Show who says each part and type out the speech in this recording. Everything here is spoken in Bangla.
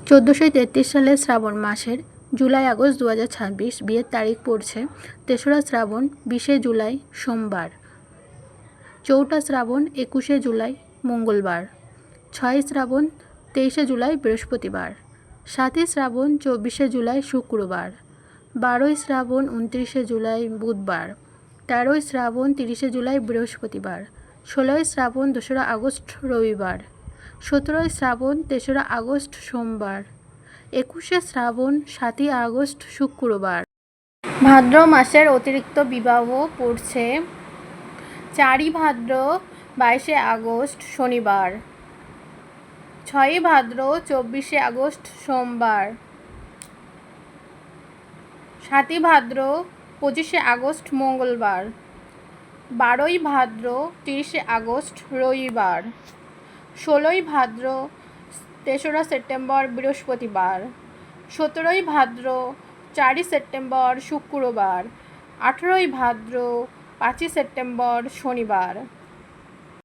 Speaker 1: 1433 সালের শ্রাবণ মাসের জুলাই আগস্ট 2026 বিয়ের তারিখ পড়ছে 3রা শ্রাবণ 20শে জুলাই সোমবার, 4টা শ্রাবণ 21শে জুলাই মঙ্গলবার, 6ই শ্রাবণ 23শে জুলাই বৃহস্পতিবার, 7ই শ্রাবণ 24শে জুলাই শুক্রবার, 12ই শ্রাবণ 29শে জুলাই বুধবার, 13ই শ্রাবণ 30শে জুলাই বৃহস্পতিবার, 16ই শ্রাবণ 2রা আগস্ট রবিবার, 17ই শ্রাবণ 3রা আগস্ট সোমবার, 21শে শ্রাবণ 7ই আগস্ট শুক্রবার। ভাদ্র মাসের অতিরিক্ত বিবাহ পড়ছে 4ই ভাদ্র 22শে আগস্ট শনিবার, 6ই ভাদ্র 24শে আগস্ট সোমবার, 7ই ভাদ্র 25শে আগস্ট মঙ্গলবার, 12ই ভাদ্র 30শে আগস্ট রবিবার, 16ই ভাদ্র 3রা সেপ্টেম্বর বৃহস্পতিবার, 17ই ভাদ্র 4ই সেপ্টেম্বর শুক্রবার, 18ই ভাদ্র 5ই সেপ্টেম্বর শনিবার।